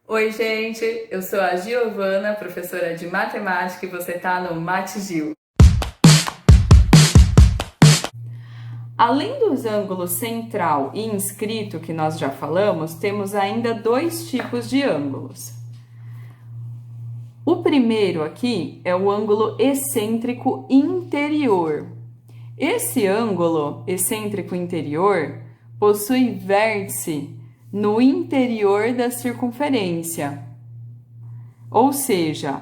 Oi, gente! Eu sou a Giovana, professora de matemática, e você está no MateGil. Além dos ângulos central e inscrito, que nós já falamos, temos ainda dois tipos de ângulos. O primeiro aqui é o ângulo excêntrico interior. Esse ângulo excêntrico interior possui vértice no interior da circunferência. Ou seja,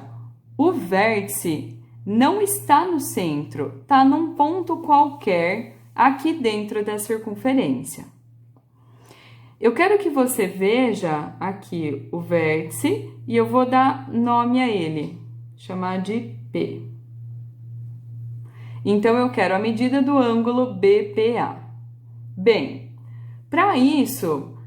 o vértice não está no centro, está num ponto qualquer aqui dentro da circunferência. Eu quero que você veja aqui o vértice e eu vou dar nome a ele, chamar de P. Então, eu quero a medida do ângulo BPA. Bem, para isso,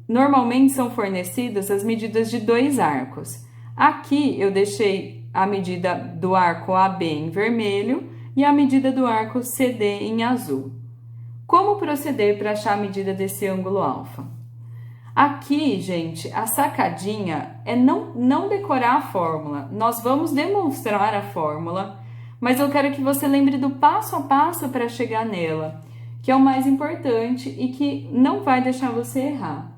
normalmente são fornecidas as medidas de dois arcos. Aqui eu deixei a medida do arco AB em vermelho e a medida do arco CD em azul. Como proceder para achar a medida desse ângulo alfa? Aqui, gente, a sacadinha é não decorar a fórmula. Nós vamos demonstrar a fórmula, mas eu quero que você lembre do passo a passo para chegar nela, que é o mais importante e que não vai deixar você errar.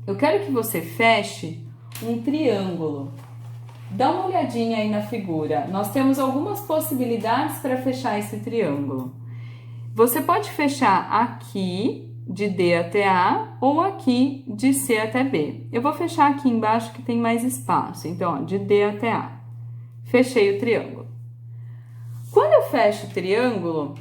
Eu quero que você feche um triângulo. Dá uma olhadinha aí na figura. Nós temos algumas possibilidades para fechar esse triângulo. Você pode fechar aqui, de D até A, ou aqui, de C até B. Eu vou fechar aqui embaixo que tem mais espaço. Então, ó, de D até A. Fechei o triângulo. Quando eu fecho o triângulo,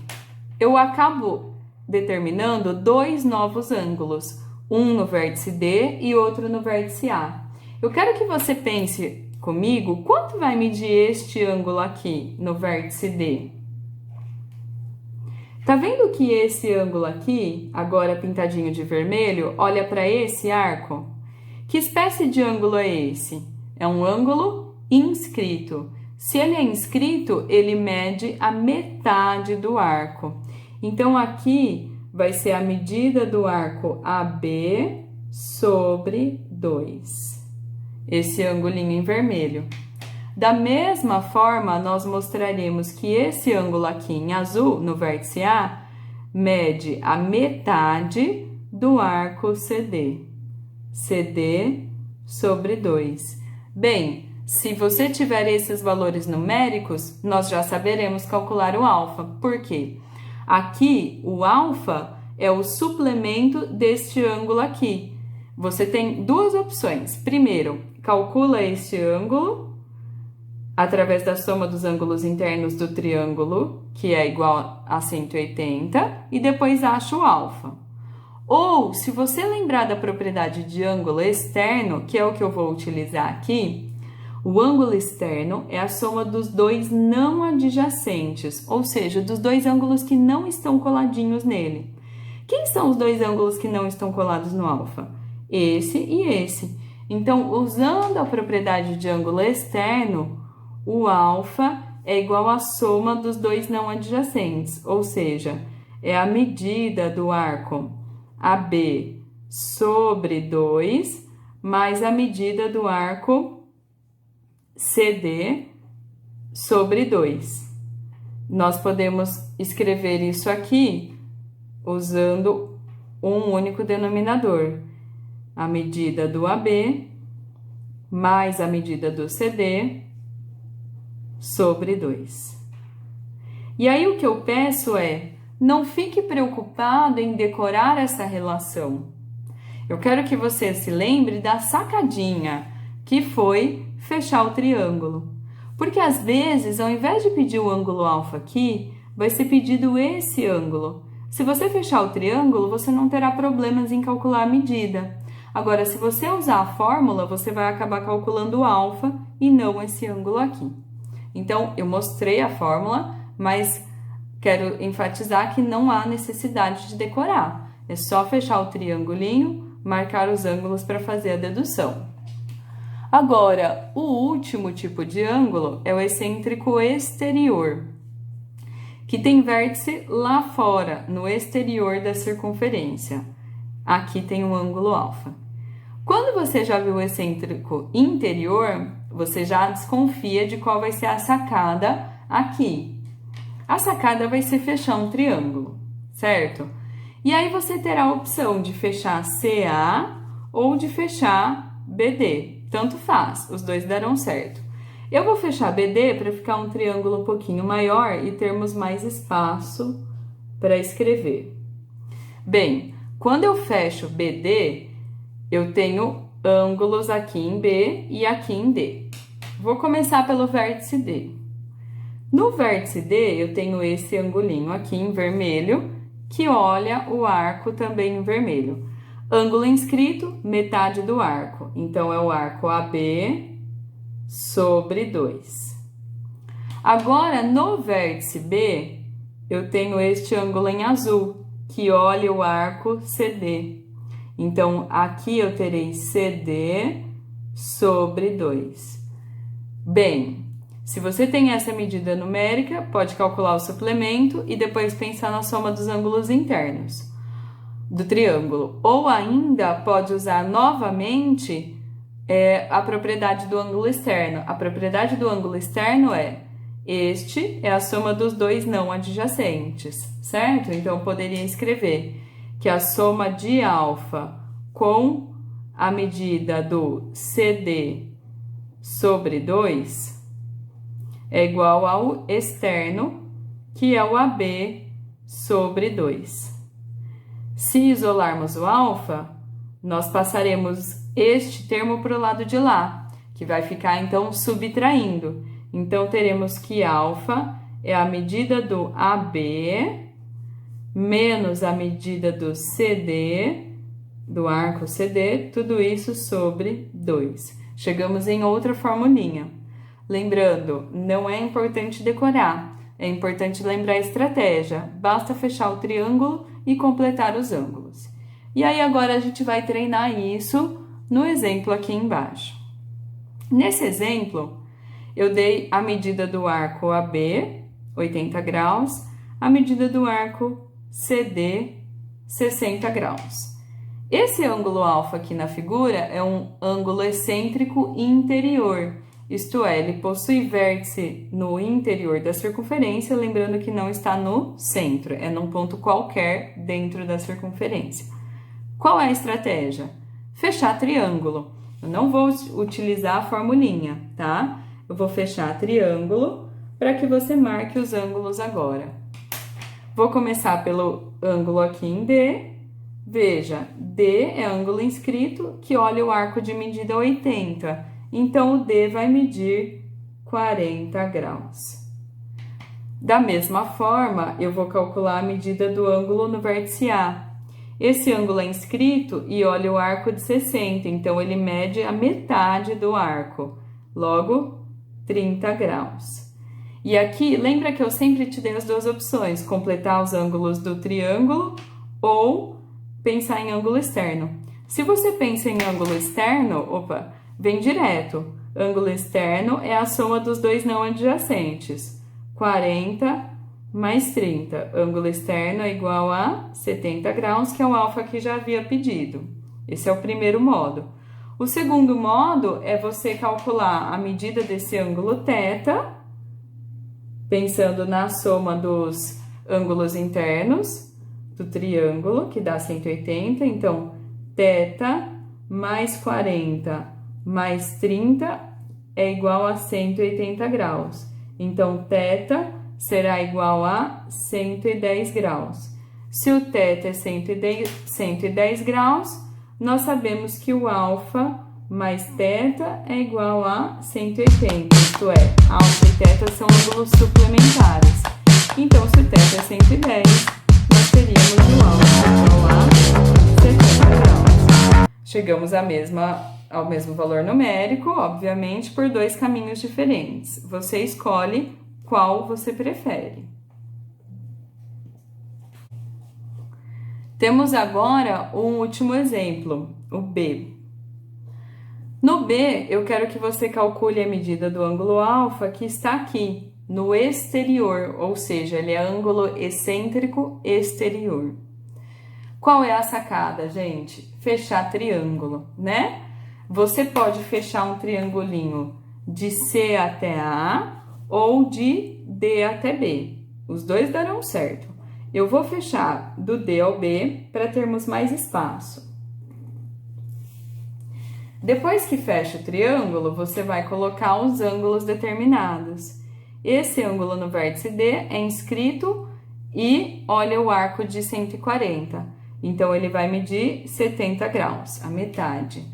eu acabo determinando dois novos ângulos. Um no vértice D e outro no vértice A. Eu quero que você pense comigo quanto vai medir este ângulo aqui no vértice D. Tá vendo que esse ângulo aqui, agora pintadinho de vermelho, olha para esse arco? Que espécie de ângulo é esse? É um ângulo inscrito. Se ele é inscrito, ele mede a metade do arco. Então, aqui vai ser a medida do arco AB sobre 2. Esse angulinho em vermelho. Da mesma forma, nós mostraremos que esse ângulo aqui em azul, no vértice A, mede a metade do arco CD. CD sobre 2. Bem, se você tiver esses valores numéricos, nós já saberemos calcular o alfa. Por quê? Aqui, o alfa é o suplemento deste ângulo aqui. Você tem duas opções. Primeiro, calcula este ângulo através da soma dos ângulos internos do triângulo, que é igual a 180, e depois acha o alfa. Ou, se você lembrar da propriedade de ângulo externo, que é o que eu vou utilizar aqui, o ângulo externo é a soma dos dois não adjacentes, ou seja, dos dois ângulos que não estão coladinhos nele. Quem são os dois ângulos que não estão colados no alfa? Esse e esse. Então, usando a propriedade de ângulo externo, o alfa é igual à soma dos dois não adjacentes, ou seja, é a medida do arco AB sobre 2 mais a medida do arco CD sobre 2. Nós podemos escrever isso aqui usando um único denominador. A medida do AB mais a medida do CD sobre 2. E aí o que eu peço é, não fique preocupado em decorar essa relação. Eu quero que você se lembre da sacadinha, que foi fechar o triângulo. Porque às vezes, ao invés de pedir o ângulo alfa aqui, vai ser pedido esse ângulo. Se você fechar o triângulo, você não terá problemas em calcular a medida. Agora, se você usar a fórmula, você vai acabar calculando o alfa e não esse ângulo aqui. Então, eu mostrei a fórmula, mas quero enfatizar que não há necessidade de decorar. É só fechar o triangulinho, marcar os ângulos para fazer a dedução. Agora, o último tipo de ângulo é o excêntrico exterior, que tem vértice lá fora, no exterior da circunferência. aqui tem um ângulo alfa. Quando você já viu o excêntrico interior, você já desconfia de qual vai ser a sacada aqui. A sacada vai ser fechar um triângulo, certo? E aí você terá a opção de fechar CA ou de fechar BD. Tanto faz, os dois darão certo. Eu vou fechar BD para ficar um triângulo um pouquinho maior e termos mais espaço para escrever. Bem, quando eu fecho BD, eu tenho ângulos aqui em B e aqui em D. Vou começar pelo vértice D. No vértice D, eu tenho esse angulinho aqui em vermelho, que olha o arco também em vermelho. Ângulo inscrito, metade do arco. Então, é o arco AB sobre 2. Agora, no vértice B, eu tenho este ângulo em azul, que olha o arco CD. Então, aqui eu terei CD sobre 2. Bem, se você tem essa medida numérica, pode calcular o suplemento e depois pensar na soma dos ângulos internos do triângulo. Ou ainda pode usar novamente a propriedade do ângulo externo. A propriedade do ângulo externo este é a soma dos dois não adjacentes, certo? Então, eu poderia escrever que a soma de alfa com a medida do CD sobre 2 é igual ao externo, que é o AB sobre 2. Se isolarmos o alfa, nós passaremos este termo para o lado de lá, que vai ficar, então, subtraindo. Então, teremos que alfa é a medida do AB menos a medida do CD, do arco CD, tudo isso sobre 2. Chegamos em outra formulinha. Lembrando, não é importante decorar, é importante lembrar a estratégia. Basta fechar o triângulo e completar os ângulos. E aí, agora a gente vai treinar isso no exemplo aqui embaixo. Nesse exemplo, eu dei a medida do arco AB, 80 graus, a medida do arco CD, 60 graus. Esse ângulo alfa aqui na figura é um ângulo excêntrico interior, isto é, ele possui vértice no interior da circunferência, lembrando que não está no centro, é num ponto qualquer dentro da circunferência. Qual é a estratégia? Fechar triângulo. Eu não vou utilizar a formulinha, tá? Eu vou fechar triângulo para que você marque os ângulos agora. Vou começar pelo ângulo aqui em D. Veja, D é ângulo inscrito que olha o arco de medida 80. Então, o D vai medir 40 graus. Da mesma forma, eu vou calcular a medida do ângulo no vértice A. Esse ângulo é inscrito e olha o arco de 60, então ele mede a metade do arco, logo 30 graus. E aqui, lembra que eu sempre te dei as duas opções, completar os ângulos do triângulo ou pensar em ângulo externo. Se você pensa em ângulo externo, vem direto. Ângulo externo é a soma dos dois não adjacentes. 40 mais 30. Ângulo externo é igual a 70 graus, que é o alfa que já havia pedido. Esse é o primeiro modo. O segundo modo é você calcular a medida desse ângulo θ, pensando na soma dos ângulos internos do triângulo, que dá 180. Então, θ mais 40 mais 30 é igual a 180 graus. Então, θ será igual a 110 graus. Se o θ é 110 graus, nós sabemos que o alfa mais θ é igual a 180, isto é, alfa e θ são ângulos suplementares. Então, se o θ é 110, nós teríamos o alfa igual a 70 graus. Chegamos ao mesmo valor numérico, obviamente, por dois caminhos diferentes. Você escolhe qual você prefere. Temos agora um último exemplo, o B. No B, eu quero que você calcule a medida do ângulo alfa que está aqui, no exterior, ou seja, ele é ângulo excêntrico exterior. Qual é a sacada, gente? Fechar triângulo, né? Você pode fechar um triangulinho de C até A ou de D até B. Os dois darão certo. Eu vou fechar do D ao B para termos mais espaço. Depois que fecha o triângulo, você vai colocar os ângulos determinados. Esse ângulo no vértice D é inscrito e olha o arco de 140. Então, ele vai medir 70 graus, a metade.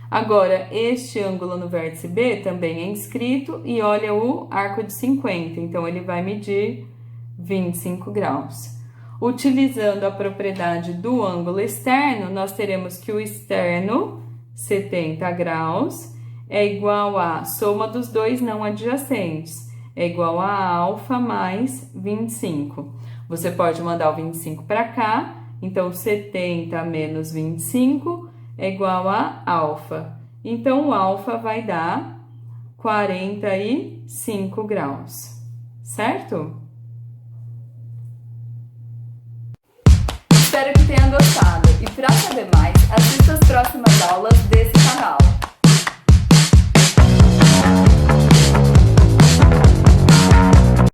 Agora, este ângulo no vértice B também é inscrito e olha o arco de 50. Então, ele vai medir 25 graus. Utilizando a propriedade do ângulo externo, nós teremos que o externo, 70 graus, é igual a soma dos dois não adjacentes, é igual a alfa mais 25. Você pode mandar o 25 para cá, então 70 menos 25 é igual a alfa. Então, o alfa vai dar 45 graus, certo? Espero que tenha gostado e para saber mais, assista as próximas aulas